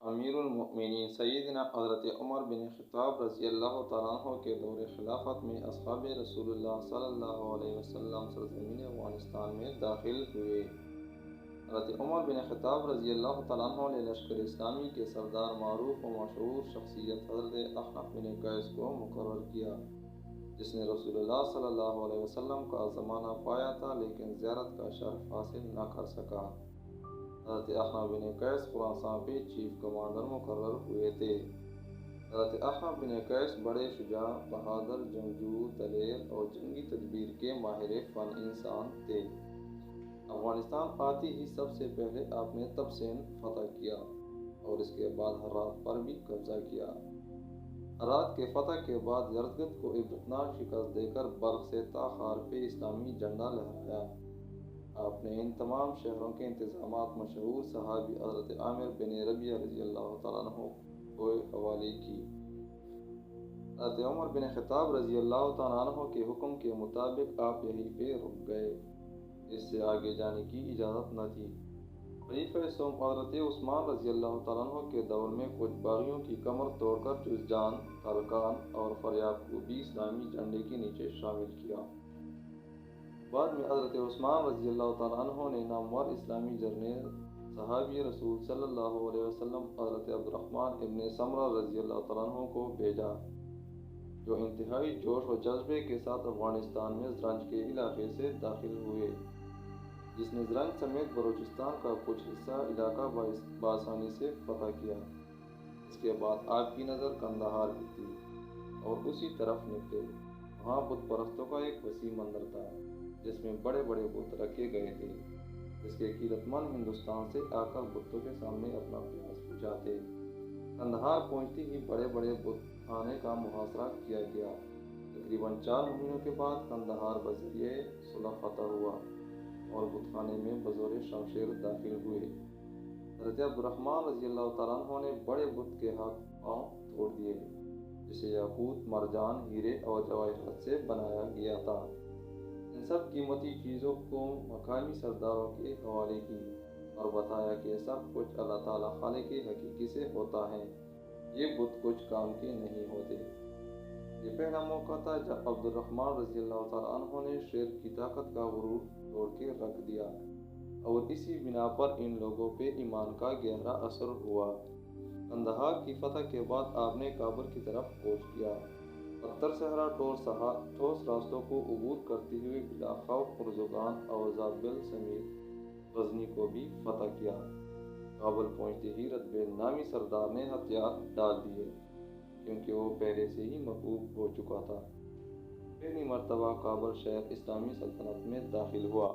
امیر المؤمنین سیدنا حضرت عمر بن خطاب رضی اللہ تعالیٰ عنہ کے دور خلافت میں اصحاب رسول اللہ صلی اللہ علیہ وسلم سرزمین افغانستان میں داخل ہوئے۔ حضرت عمر بن خطاب رضی اللہ تعالیٰ عنہ نے لشکر اسلامی کے سردار معروف و مشہور شخصیت حضرت احنف بن قیس کو مقرر کیا، جس نے رسول اللہ صلی اللہ علیہ وسلم کا زمانہ پایا تھا لیکن زیارت کا شرف حاصل نہ کر سکا۔ حضرت احنف بن قیس خراسان پہ چیف کمانڈر مقرر ہوئے تھے۔ حضرت احنف بن قیس بڑے شجاع، بہادر، جنگجو، دلیر اور جنگی تدبیر کے ماہر فن انسان تھے۔ افغانستان آتے ہی سب سے پہلے آپ نے تبسین فتح کیا اور اس کے بعد ہرات پر بھی قبضہ کیا۔ ہرات کے فتح کے بعد یزدگرد کو عبرتناک شکست دے کر بلخ سے تاخار پہ اسلامی جھنڈا لہرایا۔ آپ نے ان تمام شہروں کے انتظامات مشہور صحابی حضرت عامر بن ربیعہ رضی اللہ تعالیٰ عنہ کو حوالے کی۔ حضرت عمر بن خطاب رضی اللہ تعالیٰ عنہ کے حکم کے مطابق آپ یہیں پہ رک گئے، اس سے آگے جانے کی اجازت نہ تھی۔ خلیفہ سوم حضرت عثمان رضی اللہ تعالیٰ عنہ کے دور میں کچھ باغیوں کی کمر توڑ کر جوزجان، تالقان اور فاریاب کو بھی اسلامی جھنڈے کے نیچے شامل کیا۔ بعد میں حضرت عثمان رضی اللہ تعالیٰ عنہ نے نامور اسلامی جرنیل صحابی رسول صلی اللہ علیہ وسلم حضرت عبدالرحمن ابن سمرہ رضی اللہ تعالیٰ عنہ کو بھیجا، جو انتہائی جوش و جذبے کے ساتھ افغانستان میں زرنج کے علاقے سے داخل ہوئے، جس نے زرنج سمیت بلوچستان کا کچھ حصہ علاقہ بآسانی سے فتح کیا۔ اس کے بعد آپ کی نظر قندھار کی تھی اور اسی طرف نکلے۔ وہاں بت پرستوں کا ایک وسیع مندر تھا جس میں بڑے بڑے بت رکھے گئے تھے، جس کے قدرت مند ہندوستان سے آ کر بتوں کے سامنے اپنا پیاس بجھاتے۔ قندھار پہنچتے ہی بڑے بڑے بت خانے کا محاصرہ کیا گیا۔ تقریباً 4 مہینوں کے بعد قندھار بذریعہ صلح فتح ہوا اور بت خانے میں بزور شمشیر داخل ہوئے۔ حضرت عبدالرحمن رضی اللہ تعالیٰ عنہ نے بڑے بت کے ہاتھ پاؤں توڑ دیے، جسے یاقوت، مرجان، ہیرے اور جواہرات سے بنایا گیا تھا۔ ان سب قیمتی چیزوں کو مقامی سرداروں کے حوالے کی اور بتایا کہ سب کچھ اللہ تعالیٰ خالق حقیقی سے ہوتا ہے، یہ بت کچھ کام کے نہیں ہوتے۔ یہ پہلا موقع تھا جب عبدالرحمن رضی اللہ تعالیٰ عنہ نے شیر کی طاقت کا غرور توڑ کے رکھ دیا اور اسی بنا پر ان لوگوں پہ ایمان کا گہرا اثر ہوا۔ قندھار کی فتح کے بعد آپ نے کابل کی طرف کوچ کیا، پتھر صحرا ٹھوس راستوں کو عبور کرتے ہوئے بلا خوف ارزگان اور زابل سمیت غزنی کو بھی فتح کیا۔ کابل پہنچتے ہی رتبے نامی سردار نے ہتھیار ڈال دیے، کیونکہ وہ پہلے سے ہی مغلوب ہو چکا تھا۔ پہلی مرتبہ کابل شہر اسلامی سلطنت میں داخل ہوا۔